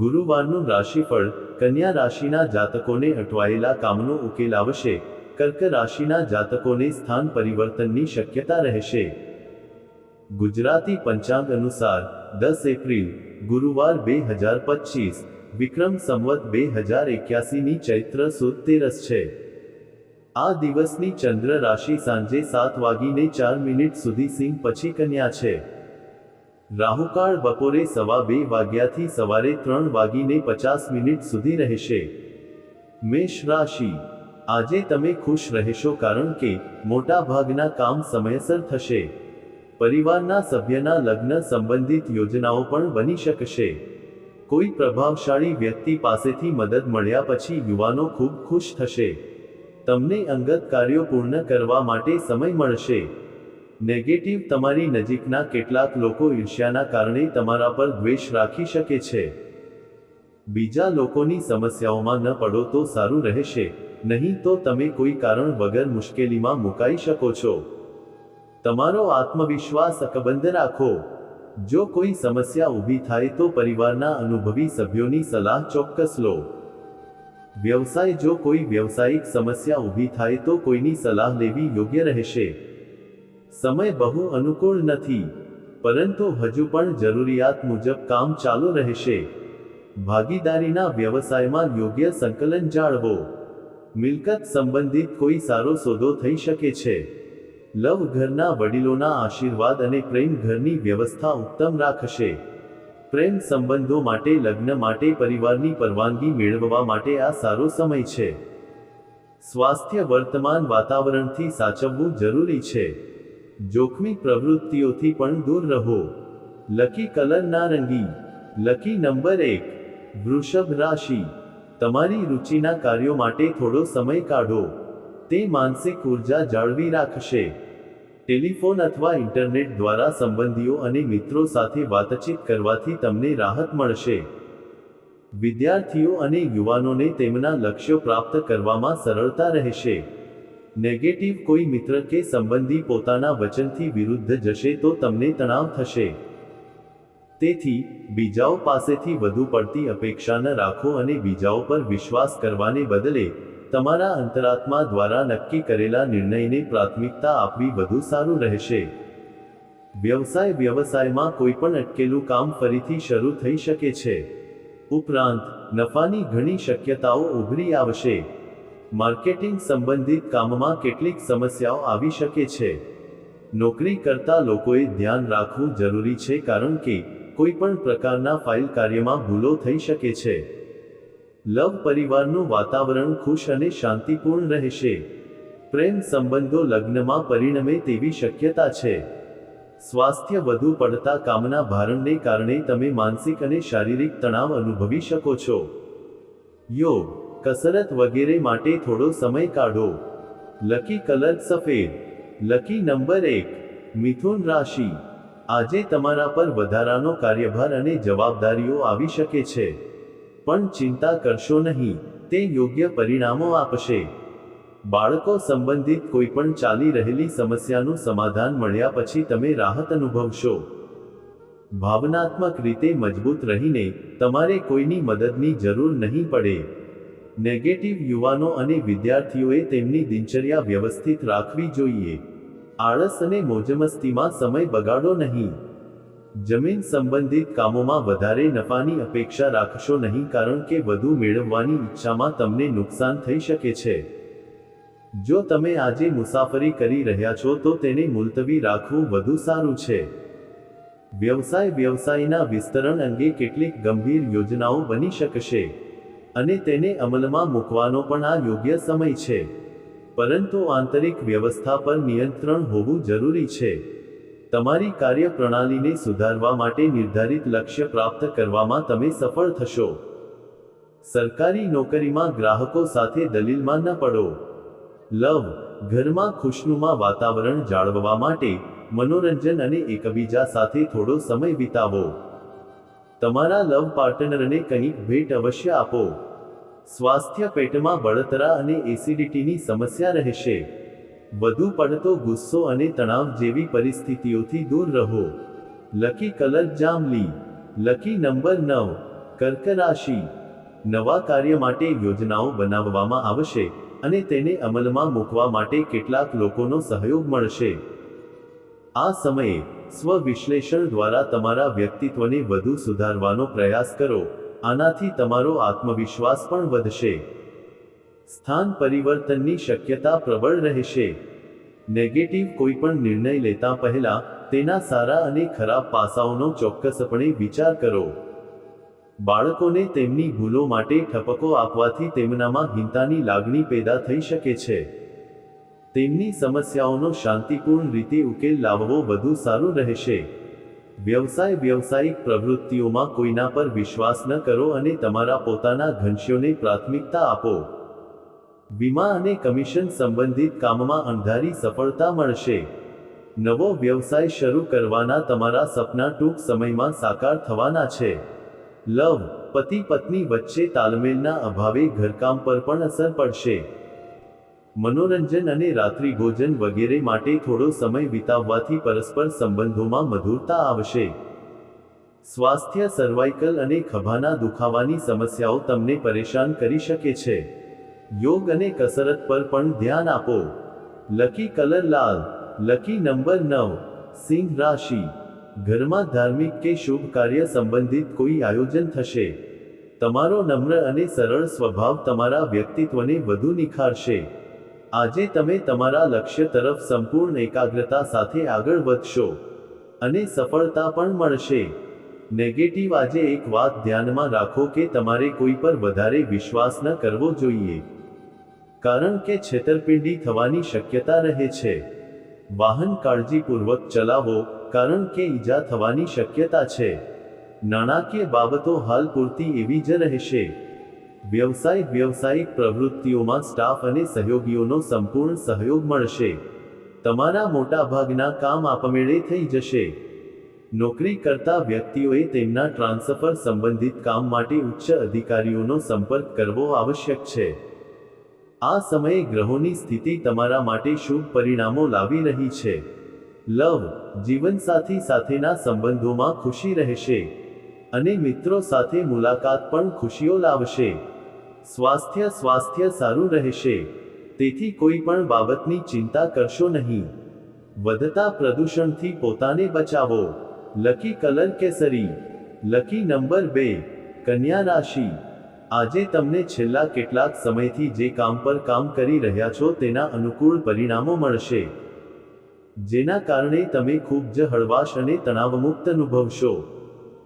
ગુરુવારનું રાશિફળ. કન્યા રાશિના જાતકોને અટવાયેલા કામનો ઉકેલ આવશે. કર્ક રાશિના જાતકોને સ્થાન પરિવર્તનની શક્યતા રહેશે. ગુજરાતી પંચાંગ અનુસાર 10 એપ્રિલ ગુરુવાર 2025 વિક્રમ સંવત 2081 ની ચૈત્ર સુદ 13 છે. આ દિવસની ચંદ્ર રાશિ સાંજે 7:04 સુધી સિંહ પછી કન્યા છે. રાહુકાળ બપોરે 2:15 વાગ્યાથી સવારે 3:50 સુધી રહેશે. મેષ રાશિ. આજે તમે ખુશ રહેશો કારણ કે મોટા ભાગના કામ સમયસર થશે. પરિવારના સભ્યના લગ્ન સંબંધિત યોજનાઓ પણ બની શકશે. કોઈ પ્રભાવશાળી વ્યક્તિ પાસેથી મદદ મળ્યા પછી યુવાનો ખૂબ ખુશ થશે. તમને અંગત કાર્યો પૂર્ણ કરવા માટે સમય મળશે. નેગેટિવ. તમારી નજીકના કેટલાક લોકો ઈર્ષ્યાના કારણે તમારા પર દ્વેષ રાખી શકે છે. બીજા લોકોની સમસ્યાઓમાં ન પડો તો સારું રહેશે, નહીં તો તમે કોઈ કારણ વગર મુશ્કેલીમાં મુકાઈ શકો છો. તમારો આત્મવિશ્વાસ અકબંધ રાખો. જો કોઈ સમસ્યા ઊભી થાય તો પરિવારના અનુભવી સભ્યોની સલાહ ચોક્કસ લો. વ્યવસાય. જો કોઈ વ્યવસાયિક સમસ્યા ઊભી થાય તો કોઈની સલાહ લેવી યોગ્ય રહેશે. સમય બહુ અનુકૂળ નથી, પરંતુ હજુ પણ જરૂરિયાત મુજબ કામ ચાલુ રહેશે. ભાગીદારીના વ્યવસાયમાં યોગ્ય સંકલન જાળવો. મિલકત સંબંધિત કોઈ સારો સોદો થઈ શકે છે. લવ. ઘરના વડીલોના આશીર્વાદ અને પ્રેમ ઘરની વ્યવસ્થા ઉત્તમ રાખશે. પ્રેમ સંબંધો માટે. લગ્ન માટે પરિવારની પરવાનગી મેળવવા માટે આ સારો સમય છે. સ્વાસ્થ્ય. વર્તમાન વાતાવરણથી સાચવવું જરૂરી છે. જોખમી પ્રવૃત્તિઓથી પણ દૂર રહો. લકી કલર નારંગી. Lucky number 1. વૃષભ રાશિ. તમારી રુચિના કાર્યો માટે થોડો સમય કાઢો. તે માનસિક ઉર્જા જાળવી રાખશે. ટેલિફોન અથવા ઇન્ટરનેટ દ્વારા સંબંધીઓ અને મિત્રો સાથે વાતચીત કરવાથી તમને રાહત મળશે. વિદ્યાર્થીઓ અને યુવાનોને તેમના લક્ષ્યો પ્રાપ્ત કરવામાં સરળતા રહેશે. નેગેટિવ. કોઈ મિત્ર કે સંબંધી પોતાના વચનથી વિરુદ્ધ જશે તો તમને તણાવ થશે. તેથી બીજાઓ પાસેથી વધુ પડતી અપેક્ષા ન રાખો અને બીજાઓ પર વિશ્વાસ કરવાને બદલે તમારા અંતરાત્મા દ્વારા નક્કી કરેલા નિર્ણયને પ્રાથમિકતા આપવી વધુ સારું રહેશે. વ્યવસાય. વ્યવસાયમાં કોઈપણ અટકેલું કામ ફરીથી શરૂ થઈ શકે છે. ઉપરાંત નફાની ઘણી શક્યતાઓ ઉભરી આવશે. માર્કેટિંગ સંબંધિત કામમાં કેટલીક સમસ્યાઓ આવી શકે છે. નોકરી કરતા લોકોએ ધ્યાન રાખવું જરૂરી છે કારણ કે કોઈપણ પ્રકારના ફાઇલ કાર્યમાં ભૂલો થઈ શકે છે. લવ. પરિવારનું વાતાવરણ ખુશ અને શાંતિપૂર્ણ રહેશે. પ્રેમ સંબંધો લગ્નમાં પરિણમે તેવી શક્યતા છે. સ્વાસ્થ્ય. વધુ પડતા કામના ભારણને કારણે તમે માનસિક અને શારીરિક તણાવ અનુભવી શકો છો. યોગ. કસરત વગેરે માટે થોડો સમય કાઢો. લકી કલર સફેદ. Lucky number 1. મિથુન રાશિ. આજે તમારા પર વધારાનો કાર્યભાર અને જવાબદારીઓ આવી શકે છે, પણ ચિંતા કરશો નહીં, તે યોગ્ય પરિણામો આપશે. બાળકો સંબંધિત કોઈપણ ચાલી રહેલી સમસ્યાનું સમાધાન મળ્યા પછી તમે રાહત અનુભવશો. ભાવનાત્મક રીતે મજબૂત રહીને તમારે કોઈની મદદની જરૂર નહીં પડે. નેગેટિવ. યુવાનો અને વિદ્યાર્થીઓએ તેમની દિનચર્યા વ્યવસ્થિત રાખવી જોઈએ. આળસ અને મોજમસ્તીમાં સમય બગાડો નહીં. જમીન સંબંધિત કામોમાં વધારે નફાની અપેક્ષા રાખશો નહીં કારણ કે વધુ મેળવવાની ઈચ્છામાં તમને નુકસાન થઈ શકે છે. જો તમે આજે મુસાફરી કરી રહ્યા છો તો તેને મુલતવી રાખવું વધુ સારું છે. વ્યવસાય. વ્યવસાયના વિસ્તરણ અંગે કેટલીક ગંભીર યોજનાઓ બની શકશે અને તેને અમલમાં મૂકવાનો પણ આ યોગ્ય સમય છે. પરંતુ આંતરિક વ્યવસ્થા પર નિયંત્રણ હોવું જરૂરી છે. તમારી કાર્યપ્રણાલીને સુધારવા માટે નિર્ધારિત લક્ષ્ય પ્રાપ્ત કરવામાં તમે સફળ થશો. સરકારી નોકરીમાં ગ્રાહકો સાથે દલીલમાં ન પડો. લવ. ઘરમાં ખુશનુમા વાતાવરણ જાળવવા માટે મનોરંજન અને એકબીજા સાથે થોડો સમય વિતાવો. તમારા લવ પાર્ટનરને કંઈક ભેટ અવશ્ય આપો. સ્વાસ્થ્ય. પેટમાં બળતરા અને એસિડિટીની સમસ્યા રહેશે. વધુ પડતો ગુસ્સો અને તણાવ જેવી પરિસ્થિતિઓથી દૂર રહો. લકી કલર જાંબલી. Lucky number 9. કર્ક રાશિ, નવા કાર્ય માટે યોજનાઓ બનાવવામાં આવશે અને તેને અમલમાં મૂકવા માટે કેટલાક લોકોનો સહયોગ મળશે. આ સમયે સ્વ-વિશ્લેષણ દ્વારા તમારા વ્યક્તિત્વને વધુ સુધારવાનો પ્રયાસ કરો, આનાથી તમારો આત્મવિશ્વાસ પણ વધશે. સ્થાન પરિવર્તનની શક્યતા પ્રબળ રહેશે. નેગેટિવ કોઈ પણ નિર્ણય લેતા પહેલા તેના સારા અને ખરાબ પાસાઓનો ચોક્કસપણે વિચાર કરો. બાળકોને તેમની ભૂલો માટે ઠપકો આપવાથી તેમનામાં હિંસાની લાગણી પેદા થઈ શકે છે. તેમની સમસ્યાઓનો શાંતિપૂર્ણ રીતે ઉકેલ લાવવો વધુ સારું રહેશે. વ્યવસાયિક પ્રવૃત્તિઓમાં કોઈના પર વિશ્વાસ ન કરો અને તમારા પોતાના લક્ષ્યોને પ્રાથમિકતા આપો. વીમા અને કમિશન સંબંધિત કામમાં અણધારી સફળતા મળશે. નવો વ્યવસાય શરૂ કરવાના તમારા સપના ટૂંક સમયમાં સાકાર થવાના છે. લવ, પતિ પત્ની વચ્ચે તાલમેલના અભાવે ઘરકામ પર પણ અસર પડશે. મનોરંજન અને રાત્રિભોજન વગેરે માટે થોડો સમય વિતાવવાથી પરસ્પર સંબંધોમાં મધુરતા આવશે. સ્વાસ્થ્ય, સર્વાઇકલ અને ખભાના દુખાવાની સમસ્યાઓ તમને પરેશાન કરી શકે છે. યોગ અને કસરત પર પણ ધ્યાન આપો. લકી કલર લાલ. Lucky number 9. સિંહ રાશિ, ઘરમાં ધાર્મિક કે શુભ કાર્ય સંબંધિત કોઈ આયોજન થશે. તમારો નમ્ર અને સરળ સ્વભાવ તમારા વ્યક્તિત્વને વધુ નિખારશે. આજે તમે તમારા લક્ષ્ય તરફ સંપૂર્ણ એકાગ્રતા સાથે આગળ વધશો અને સફળતા પણ મળશે. નેગેટિવ આજે એક વાત ધ્યાનમાં રાખો કે તમારે કોઈ પર વધારે વિશ્વાસ ન કરવો જોઈએ, કારણ કે છેતરપિંડી થવાની શક્યતા રહે છે. વાહન કાળજીપૂર્વક ચલાવો, કારણ કે ઈજા થવાની શક્યતા છે. નાણાકીય બાબતો હાલ પૂરતી એવી જ રહેશે. વ્યવસાયિક પ્રવૃત્તિઓમાં સ્ટાફ અને સહયોગીઓનો સંપૂર્ણ સહયોગ મળશે. તમારા મોટાભાગના કામ આપમેળે થઈ જશે. નોકરી કરતા વ્યક્તિઓએ તેમના ટ્રાન્સફર સંબંધિત કામ માટે ઉચ્ચ અધિકારીઓનો સંપર્ક કરવો આવશ્યક છે. આ સમયે ગ્રહોની સ્થિતિ તમારા માટે શુભ પરિણામો લાવી રહી છે. લવ, જીવનસાથી સાથેના સંબંધોમાં ખુશી રહેશે અને મિત્રો સાથે મુલાકાત પણ ખુશીઓ લાવશે. સ્વાસ્થ્ય સારું રહેશે, તેથી કોઈ પણ બાબતની ચિંતા કરશો નહીં. વધતા પ્રદૂષણથી પોતાને બચાવો. લકી કલર કેસરી. Lucky number 2. કન્યા રાશિ, આજે તમને છેલ્લા કેટલાક સમયથી જે કામ પર કામ કરી રહ્યા છો તેના અનુકૂળ પરિણામો મળશે, જેના કારણે તમે ખૂબ જ હળવાશ અને તણાવમુક્ત અનુભવશો.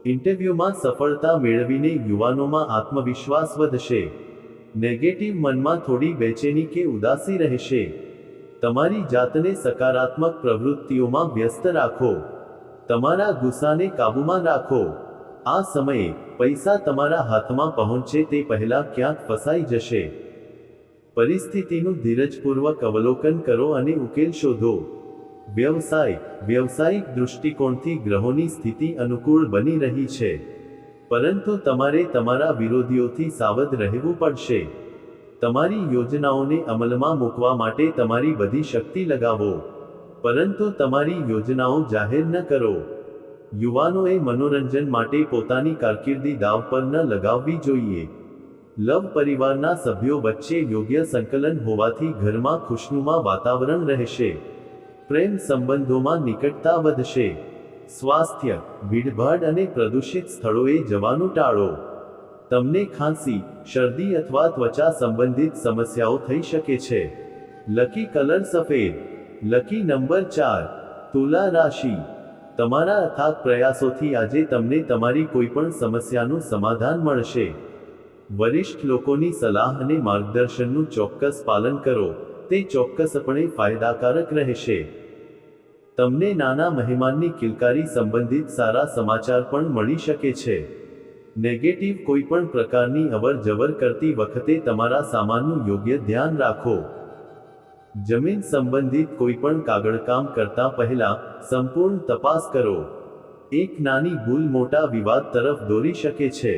ઇન્ટરવ્યૂમાં સફળતા મેળવીને યુવાનોમાં આત્મવિશ્વાસ વધશે. નેગેટિવ મનમાં થોડી બેચેની કે ઉદાસી રહેશે. તમારી જાતને સકારાત્મક પ્રવૃત્તિઓમાં વ્યસ્ત રાખો. તમારા ગુસ્સાને કાબૂમાં રાખો. આ સમયે પૈસા તમારા હાથમાં પહોંચે તે પહેલાં ક્યાંક ફસાઈ જશે. પરિસ્થિતિનું ધીરજપૂર્વક અવલોકન કરો અને ઉકેલ શોધો. વ્યવસાયિક દૃષ્ટિકોણથી ગ્રહોની સ્થિતિ અનુકૂળ બની રહી છે, પરંતુ તમારે તમારા વિરોધીઓથી સાવધ રહેવું પડશે. તમારી યોજનાઓને અમલમાં મૂકવા માટે તમારી બધી શક્તિ લગાવો, પરંતુ તમારી યોજનાઓ જાહેર ન કરો. યુવાનોએ મનોરંજન માટે પોતાની કારકિર્દી દાવ પર ન લગાવવી જોઈએ. લવ, પરિવારના સભ્યો વચ્ચે યોગ્ય સંકલન હોવાથી ઘરમાં ખુશનુમા વાતાવરણ રહેશે. પ્રેમ સંબંધોમાં નિકટતા વધશે. સ્વાસ્થ્ય, ભીડભાડ અને પ્રદૂષિત સ્થળોએ જવાનું ટાળો. તમને ખાંસી, શરદી અથવા ત્વચા સંબંધિત સમસ્યાઓ થઈ શકે છે. લકી કલર સફેદ. Lucky number 4. તુલા રાશિ, તમારા અથાગ પ્રયાસોથી આજે તમને તમારી કોઈપણ સમસ્યાનું સમાધાન મળશે. વરિષ્ઠ લોકોની સલાહ અને માર્ગદર્શનનું ચોક્કસ પાલન કરો, તે ચોક્કસપણે ફાયદાકારક રહેશે. તમને નાના મહેમાનની કિલકારી સંબંધિત સારા સમાચાર પણ મળી શકે છે. નેગેટિવ, કોઈપણ પ્રકારની અવર-જવર કરતી વખતે તમારા સામાનનું યોગ્ય ધ્યાન રાખો. જમીન સંબંધિત કોઈપણ કાગળકામ કરતા પહેલા સંપૂર્ણ તપાસ કરો. એક નાની ભૂલ મોટા વિવાદ તરફ દોરી શકે છે.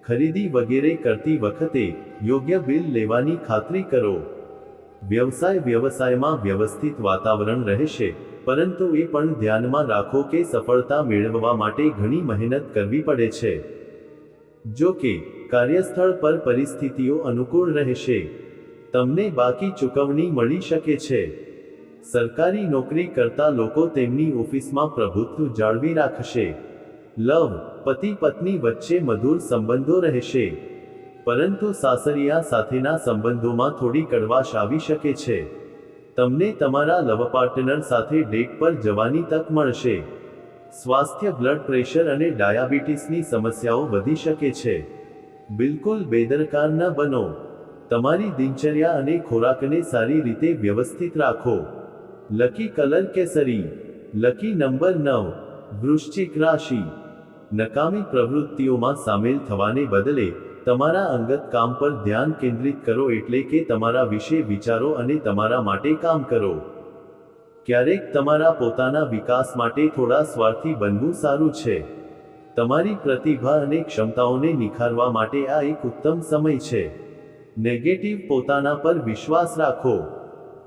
ખરીદી વગેરે કરતી વખતે યોગ્ય બિલ લેવાની ખાતરી કરો. વ્યવસાયમાં વ્યવસ્થિત વાતાવરણ રહેશે, પરંતુ એ પણ ધ્યાનમાં રાખો કે સફળતા મેળવવા માટે ઘણી મહેનત કરવી પડે છે. જો કે કાર્યસ્થળ પર પરિસ્થિતિઓ અનુકૂળ રહેશે. તમને બાકી ચૂકવણી મળી શકે છે. સરકારી નોકરી કરતા લોકો તેમની ઓફિસમાં પ્રભુત્વ જાળવી રાખશે. લવ, પતિ પત્ની વચ્ચે મધુર સંબંધો રહેશે, પરંતુ સાસરિયા સાથેના સંબંધોમાં થોડી કડવાશ આવી શકે છે. તમને તમારા લવ પાર્ટનર સાથે ડેટ પર જવાની તક મળશે. સ્વાસ્થ્ય, બ્લડ પ્રેશર અને ડાયાબિટીસની સમસ્યાઓ વધી શકે છે. બિલકુલ બેદરકાર ન બનો. તમારી દિનચર્યા અને ખોરાકને સારી રીતે વ્યવસ્થિત રાખો. લકી કલર કેસરી. Lucky number 9. વૃશ્ચિક રાશિ. નકામી પ્રવૃત્તિઓમાં સામેલ થવાને બદલે તમારા અંગત કામ પર ધ્યાન કેન્દ્રિત કરો, એટલે કે તમારા વિશે વિચારો અને તમારા માટે કામ કરો. ક્યારેક તમારા પોતાના વિકાસ માટે થોડા સ્વાર્થી બનવું સારું છે. તમારી પ્રતિભા અને ક્ષમતાઓને નિખારવા માટે આ એક ઉત્તમ સમય છે. નેગેટિવ, પોતાના પર વિશ્વાસ રાખો.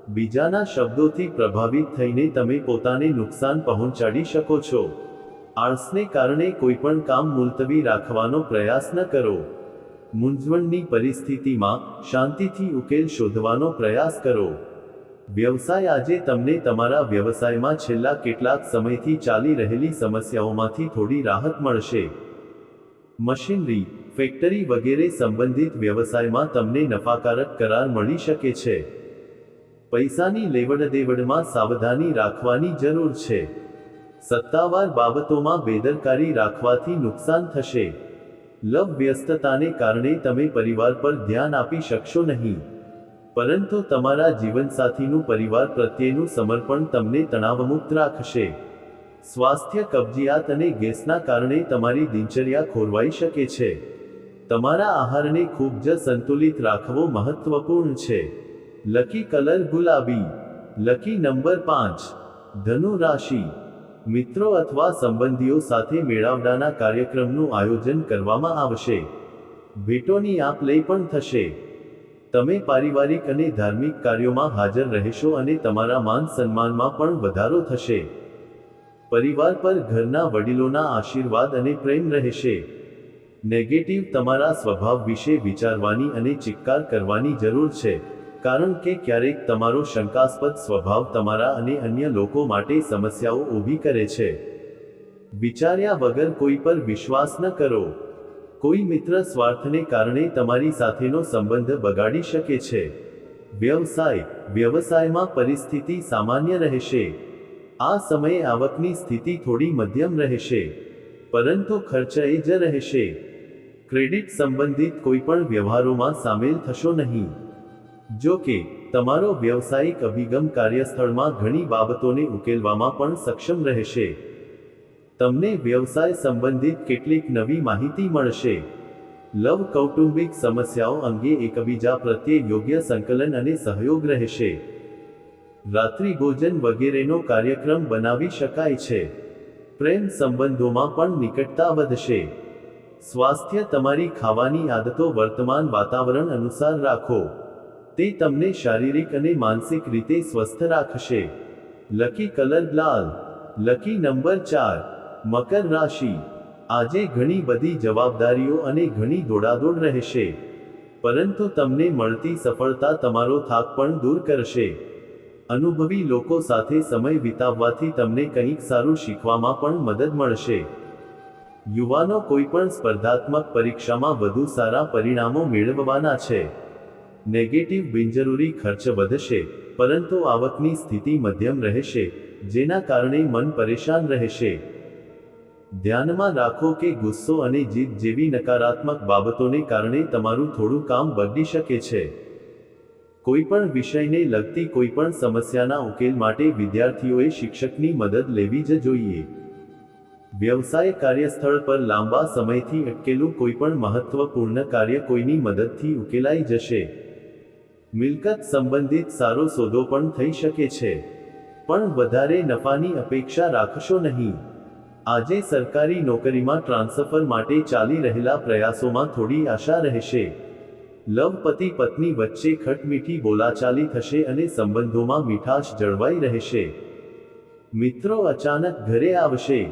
બીજાના શબ્દોથી પ્રભાવિત થઈને તમે પોતાને નુકસાન પહોંચાડી શકો છો. આળસને કારણે કોઈપણ કામ મુલતવી રાખવાનો પ્રયાસ ન કરો. મૂંઝવણની પરિસ્થિતિમાં શાંતિથી ઉકેલ શોધવાનો પ્રયાસ કરો. વ્યવસાય. આજે તમને તમારા વ્યવસાયમાં છેલ્લા કેટલાક સમયથી ચાલી રહેલી સમસ્યાઓમાંથી થોડી રાહત મળશે. મશીનરી, ફેક્ટરી વગેરે સંબંધિત વ્યવસાયમાં તમને નફાકારક કરાર મળી શકે છે. પૈસાની લેવડદેવડમાં સાવધાની રાખવાની જરૂર છે. સત્તાવાર બાબતોમાં બેદરકારી રાખવાથી નુકસાન થશે. લવ, વ્યસ્તતાને કારણે તમે પરિવાર પર ધ્યાન આપી શકશો નહીં, પરંતુ તમારા જીવનસાથીનું પરિવાર પ્રત્યેનું સમર્પણ તમને તણાવમુક્ત રાખશે. સ્વાસ્થ્ય, કબજિયાત અને ગેસના કારણે તમારી દિનચર્યા ખોરવાઈ શકે છે. તમારા આહારને ખૂબ જ સંતુલિત રાખવો મહત્વપૂર્ણ છે. લકી કલર ગુલાબી. Lucky number 5. ધનુ રાશિ. મિત્રો અથવા સંબંધીઓ સાથે મેળાવડાના કાર્યક્રમનું આયોજન કરવામાં આવશે. ભેટોની આપ-લે પણ થશે. તમે પારિવારિક અને ધાર્મિક કાર્યોમાં હાજર રહેશો અને તમારા માન સન્માનમાં પણ વધારો થશે. પરિવાર પર ઘરના વડીલોના આશીર્વાદ અને પ્રેમ રહેશે. નેગેટિવ, તમારા સ્વભાવ વિશે વિચારવાની અને ચિત્કાર કરવાની જરૂર છે, કારણ કે ક્યારેક તમારો શંકાસ્પદ સ્વભાવ તમારા અને અન્ય લોકો માટે સમસ્યાઓ ઊભી કરે છે. વિચાર્યા વગર કોઈ પર વિશ્વાસ ન કરો. કોઈ મિત્ર સ્વાર્થને કારણે તમારી સાથેનો સંબંધ બગાડી શકે છે. વ્યવસાય. વ્યવસાયમાં પરિસ્થિતિ સામાન્ય રહેશે. આ સમયે આવકની સ્થિતિ થોડી મધ્યમ રહેશે, પરંતુ ખર્ચ એ જ રહેશે. ક્રેડિટ સંબંધિત કોઈપણ વ્યવહારોમાં સામેલ થશો નહીં. જો કે તમારો વ્યવસાયિક અભિગમ કાર્યસ્થળમાં ઘણી બાબતોને ઉકેલવામાં પણ સક્ષમ રહેશે. તમને વ્યવસાય સંબંધિત કેટલીક નવી માહિતી મળશે. લવ, કૌટુંબિક સમસ્યાઓ અંગે એકબીજા પ્રત્યે યોગ્ય સંકલન અને સહયોગ રહેશે. રાત્રિભોજન વગેરેનો કાર્યક્રમ બનાવી શકાય છે. પ્રેમ સંબંધોમાં પણ નિકટતા વધશે. સ્વાસ્થ્ય. તમારી ખાવાની આદતો વર્તમાન વાતાવરણ અનુસાર રાખો. તે તમને શારીરિક અને માનસિક રીતે સ્વસ્થ રાખશે. લકી કલર લાલ. Lucky number 4. મકર રાશિ. આજે ઘણી બધી જવાબદારીઓ અને ઘણી દોડાદોડ રહેશે, પરંતુ તમને મળતી સફળતા તમારો થાક પણ દૂર કરશે. અનુભવી લોકો સાથે સમય વિતાવવાથી તમને કંઈક સારું શીખવામાં પણ મદદ મળશે. યુવાનો, કોઈપણ સ્પર્ધાત્મક પરીક્ષામાં વધુ સારા પરિણામો મેળવવાના છે. નેગેટિવ, બિનજરૂરી ખર્ચ વધશે, પરંતુ આવકની સ્થિતિ મધ્યમ રહેશે, જેના કારણે મન પરેશાન રહેશે. ધ્યાનમાં રાખો કે ગુસ્સો અને જીદ જેવી નકારાત્મક બાબતોને કારણે તમારું થોડું કામ બગડી શકે છે. કોઈપણ વિષયને લગતી કોઈપણ સમસ્યાના ઉકેલ માટે વિદ્યાર્થીઓએ શિક્ષકની મદદ લેવી જ જોઈએ. વ્યવસાય. કાર્યસ્થળ પર લાંબા સમયથી અટકેલું કોઈપણ મહત્વપૂર્ણ કાર્ય કોઈની મદદથી ઉકેલાઈ જશે. મિલકત સંબંધિત સારો સોદો પણ થઈ શકે છે, પણ વધારે નફાની અપેક્ષા રાખશો નહીં. આજે સરકારી નોકરીમાં ટ્રાન્સફર માટે ચાલી રહેલા પ્રયાસોમાં થોડી આશા રહેશે. લવ, પતિ પત્ની વચ્ચે ખટમીઠી બોલાચાલી થશે અને સંબંધોમાં મીઠાશ જળવાઈ રહેશે. મિત્રો અચાનક ઘરે આવશે.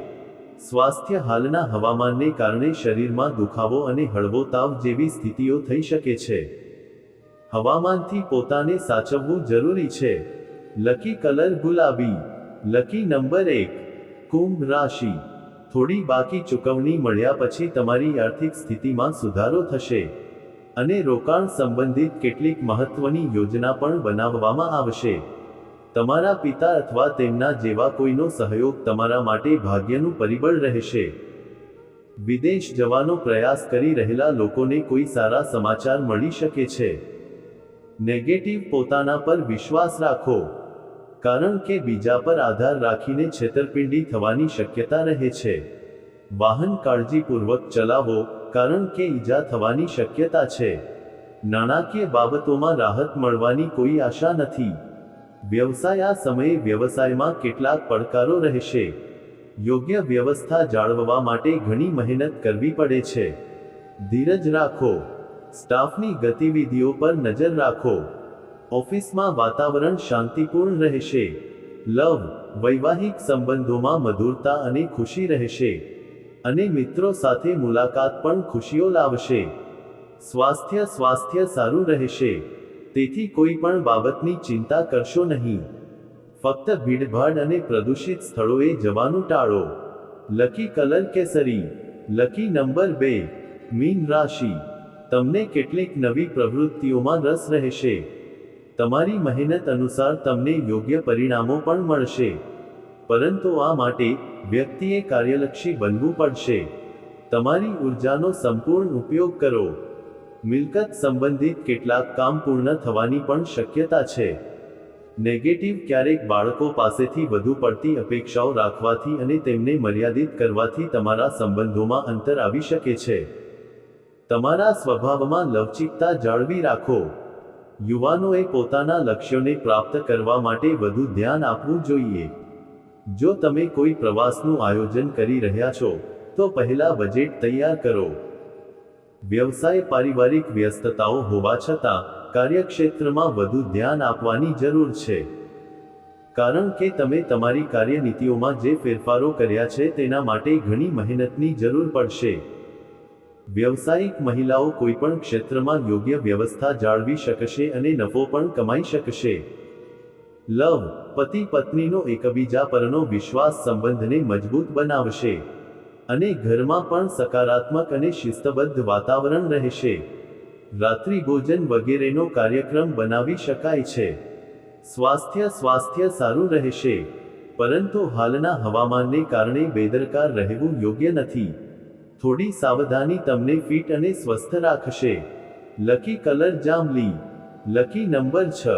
સ્વાસ્થ્ય હાલના હવામાનને કારણે શરીરમાં દુખાવો અને હળવો તાવ જેવી સ્થિતિઓ થઈ શકે છે. હવામાનથી પોતાને સાચવવું જરૂરી છે. લકી કલર ગુલાબી. Lucky number 1. કુંભ રાશિ. થોડી બાકી ચૂકવણી મળ્યા પછી તમારી આર્થિક સ્થિતિમાં સુધારો થશે અને રોકાણ સંબંધિત કેટલીક મહત્વની યોજના પણ બનાવવામાં આવશે. તમારા પિતા અથવા તેમના જેવા કોઈનો સહયોગ તમારા માટે ભાગ્યનું પરિબળ રહેશે. વિદેશ જવાનો પ્રયાસ કરી રહેલા લોકોને કોઈ સારા સમાચાર મળી શકે છે. નેગેટિવ પોતાના પર વિશ્વાસ રાખો, કારણ કે બીજા પર આધાર રાખીને છેતરપિંડી થવાની શક્યતા રહે છે. વાહન કાળજીપૂર્વક ચલાવો, કારણ કે ઈજા થવાની શક્યતા છે. નાણાકીય બાબતોમાં રાહત મળવાની કોઈ આશા નથી. વ્યવસાય. આ સમયે વ્યવસાયમાં કેટલાક પડકારો રહેશે. યોગ્ય વ્યવસ્થા જાળવવા માટે ઘણી મહેનત કરવી પડે છે. ધીરજ રાખો. સ્ટાફની ગતિવિધિઓ પર નજર રાખો. ઓફિસમાં વાતાવરણ શાંતિપૂર્ણ રહેશે. લવ. વૈવાહિક સંબંધોમાં મધુરતા અને ખુશી રહેશે અને મિત્રો સાથે મુલાકાત પણ ખુશીઓ લાવશે. સ્વાસ્થ્ય સારું રહેશે, તેથી કોઈ પણ બાબતની ચિંતા કરશો નહીં. ફક્ત ભીડભાડ અને પ્રદૂષિત સ્થળોએ જવાનું ટાળો. લકી કલર કેસરી. Lucky number 2. મીન રાશિ. તમને કેટલીક નવી પ્રવૃત્તિઓમાં રસ રહેશે. તમારી મહેનત અનુસાર તમને યોગ્ય પરિણામો પણ મળશે, પરંતુ આ માટે વ્યક્તિએ કાર્યલક્ષી બનવું પડશે. તમારી ઉર્જાનો સંપૂર્ણ ઉપયોગ કરો. મિલકત સંબંધિત કેટલાક કામ પૂર્ણ થવાની પણ શક્યતા છે. નેગેટિવ. ક્યારેક બાળકો પાસેથી વધુ પડતી અપેક્ષાઓ રાખવાથી અને તેમને મર્યાદિત કરવાથી તમારા સંબંધોમાં અંતર આવી શકે છે. તમારા સ્વભાવમાં લવચીકતા જાળવી રાખો. યુવાનોએ પોતાના લક્ષ્યોને પ્રાપ્ત કરવા માટે વધુ ધ્યાન આપવું જોઈએ. જો તમે કોઈ પ્રવાસનું આયોજન કરી રહ્યા છો, તો પહેલા બજેટ તૈયાર કરો. વ્યવસાય. પારિવારિક વ્યસ્તતાઓ હોવા છતાં કાર્યક્ષેત્રમાં વધુ ધ્યાન આપવાની જરૂર છે, કારણ કે તમે તમારી કાર્યનીતિઓમાં જે ફેરફારો કર્યા છે તેના માટે ઘણી મહેનતની જરૂર પડશે. વ્યવસાયિક મહિલાઓ કોઈપણ ક્ષેત્રમાં યોગ્ય વ્યવસ્થા જાળવી શકશે અને નફો પણ કમાઈ શકશે. લવ. પતિ પત્નીનો એકબીજા પરનો વિશ્વાસ સંબંધને મજબૂત બનાવશે અને ઘરમાં પણ સકારાત્મક અને શિસ્તબદ્ધ વાતાવરણ રહેશે. રાત્રિભોજન વગેરેનો કાર્યક્રમ બનાવી શકાય છે. સ્વાસ્થ્ય સારું રહેશે, પરંતુ હાલના હવામાનને કારણે બેદરકાર રહેવું યોગ્ય નથી. થોડી સાવધાની તમને ફિટ અને સ્વસ્થ રાખશે. લકી કલર જાંબલી. Lucky number 6.